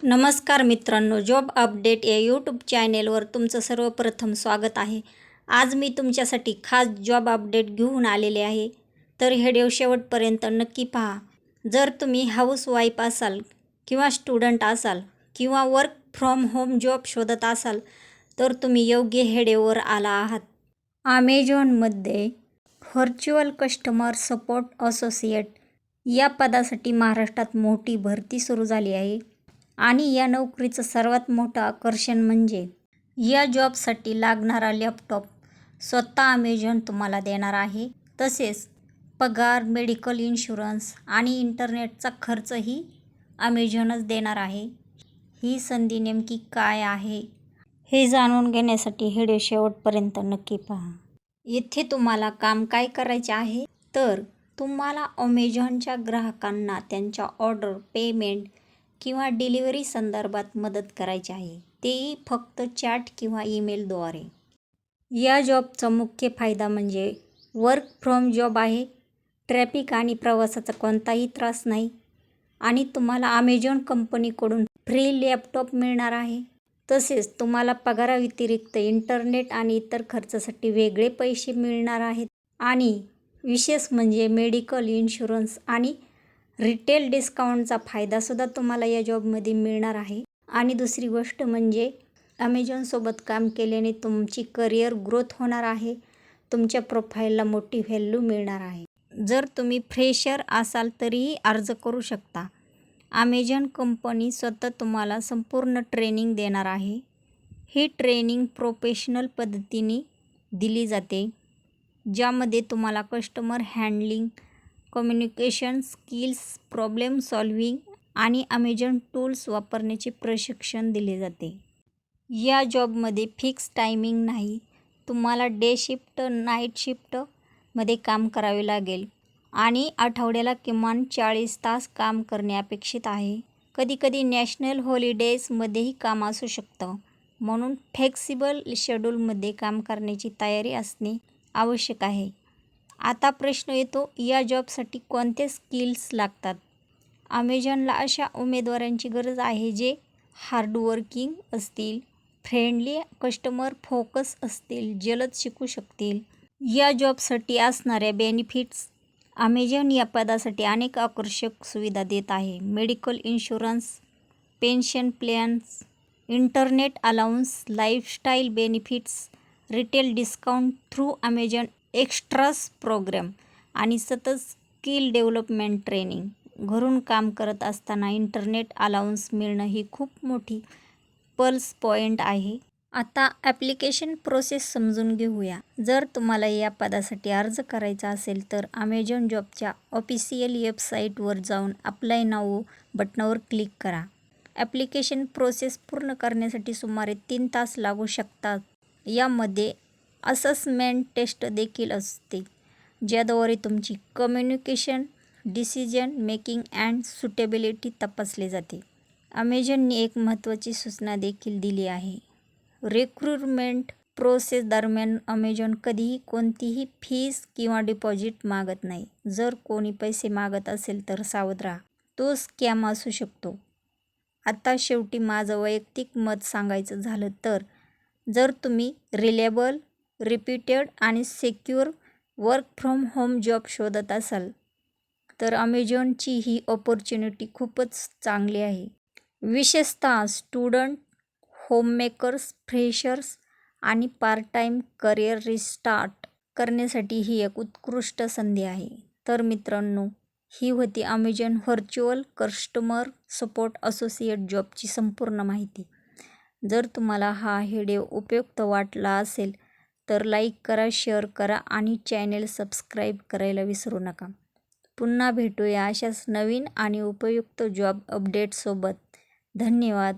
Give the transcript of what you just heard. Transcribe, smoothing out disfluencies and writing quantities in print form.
नमस्कार मित्रांनो, job update या यूट्यूब चॅनेलवर तुमचं सर्वप्रथम स्वागत आहे. आज मी तुमच्यासाठी खास जॉब अपडेट घेऊन आलेले आहे. तर व्हिडिओ शेवटपर्यंत नक्की पहा. जर तुम्ही हाऊसवाईफ असाल किंवा स्टुडंट असाल किंवा वर्क फ्रॉम होम जॉब शोधत असाल तर तुम्ही योग्य व्हिडिओवर आला आहात. ॲमेझॉनमध्ये व्हर्च्युअल कस्टमर सपोर्ट असोसिएट या पदासाठी महाराष्ट्रात मोठी भरती सुरू झाली आहे. आणि या नोकरीचं सर्वात मोठं आकर्षण म्हणजे या जॉबसाठी लागणारा लॅपटॉप स्वतः ॲमेझॉन तुम्हाला देणार आहे. तसेच पगार, मेडिकल इन्शुरन्स आणि इंटरनेटचा खर्चही ॲमेझॉनच देणार आहे. ही संधी नेमकी काय आहे हे जाणून घेण्यासाठी व्हिडिओ शेवटपर्यंत नक्की पहा. येथे तुम्हाला काम काय करायचे आहे तर तुम्हाला ॲमेझॉनच्या ग्राहकांना त्यांच्या ऑर्डर, पेमेंट किंवा डिलिव्हरी संदर्भात मदत करायची आहे, तेही फक्त चॅट किंवा ईमेलद्वारे. या जॉबचा मुख्य फायदा म्हणजे वर्क फ्रॉम जॉब आहे. ट्रॅफिक आणि प्रवासाचा कोणताही त्रास नाही आणि तुम्हाला ॲमेझॉन कंपनीकडून फ्री लॅपटॉप मिळणार आहे. तसेच तुम्हाला पगाराव्यतिरिक्त इंटरनेट आणि इतर खर्चासाठी वेगळे पैसे मिळणार आहेत. आणि विशेष म्हणजे मेडिकल इन्शुरन्स आणि रिटेल डिस्काउंटचा फायदासुद्धा तुम्हाला या जॉबमध्ये मिळणार आहे. आणि दुसरी गोष्ट म्हणजे ॲमेझॉनसोबत काम केल्याने तुमची करिअर ग्रोथ होणार आहे. तुमच्या प्रोफाईलला मोठी व्हॅल्यू मिळणार आहे. जर तुम्ही फ्रेशर असाल तरीही अर्ज करू शकता. ॲमेझॉन कंपनी स्वतः तुम्हाला संपूर्ण ट्रेनिंग देणार आहे. ही ट्रेनिंग प्रोफेशनल पद्धतीने दिली जाते, ज्यामध्ये तुम्हाला customer handling, communication skills, problem solving आणि ॲमेझॉन टूल्स वापरण्याचे प्रशिक्षण दिले जाते. या जॉबमध्ये फिक्स टायमिंग नाही. तुम्हाला डे शिफ्ट, नाईट शिफ्टमध्ये काम करावे लागेल आणि आठवड्याला किमान 40 तास काम करणे अपेक्षित आहे. कधीकधी नॅशनल हॉलिडेजमध्येही काम असू शकतं. म्हणून फ्लेक्सिबल शेड्यूलमध्ये काम करण्याची तयारी असणे आवश्यक आहे. आता प्रश्न येतो, या जॉबसाठी कोणते स्किल्स लागतात? ॲमेझॉनला अशा उमेदवारांची गरज आहे जे हार्डवर्किंग असतील, फ्रेंडली, कस्टमर फोकस असतील, जलद शिकू शकतील. या जॉबसाठी असणाऱ्या बेनिफिट्स. ॲमेझॉन या पदासाठी अनेक आकर्षक सुविधा देत आहे. Medical insurance, pension plans, internet allowance, lifestyle benefits, retail discount through Amazon extras program आणि सतत स्किल डेव्हलपमेंट ट्रेनिंग. घरून काम करत असताना इंटरनेट अलाउन्स मिळणं ही खूप मोठी प्लस पॉईंट आहे. आता ॲप्लिकेशन प्रोसेस समजून घेऊया. जर तुम्हाला या पदासाठी अर्ज करायचा असेल तर ॲमेझॉन जॉबच्या ऑफिशियल वेबसाईटवर जाऊन अप्लाय नाऊ बटनावर क्लिक करा. ॲप्लिकेशन प्रोसेस पूर्ण करण्यासाठी सुमारे 3 तास लागू शकतात. यामध्ये असेसमेंट टेस्ट देखील असते, ज्याद्वारे तुमची communication, decision making and suitability तपासली जाते. ॲमेझॉनने एक महत्त्वाची सूचना देखील दिली आहे. रिक्रुटमेंट प्रोसेस दरम्यान ॲमेझॉन कधीही कोणतीही फीस किंवा डिपॉझिट मागत नाही. जर कोणी पैसे मागत असेल तर सावध राहा, तो स्कॅम असू शकतो. आता शेवटी माझं वैयक्तिक मत सांगायचं झालं तर जर तुम्ही रिलायबल, रिपीटेड आणि secure work from home job शोधत असाल तर ॲमेझॉनची ही ऑपॉर्च्युनिटी खूपच चांगली आहे. विशेषतः स्टुडंट, होममेकर्स, फ्रेशर्स आणि पार्ट टाईम करिअर रिस्टार्ट करण्यासाठी ही एक उत्कृष्ट संधी आहे. तर मित्रांनो, ही होती Amazon virtual customer support associate जॉबची संपूर्ण माहिती. जर तुम्हाला हा व्हिडिओ उपयुक्त वाटला असेल तर लाईक करा, शेअर करा आणि चॅनेल सबस्क्राईब करायला विसरू नका. पुन्हा भेटूया अशाच नवीन आणि उपयुक्त जॉब अपडेटसोबत. धन्यवाद.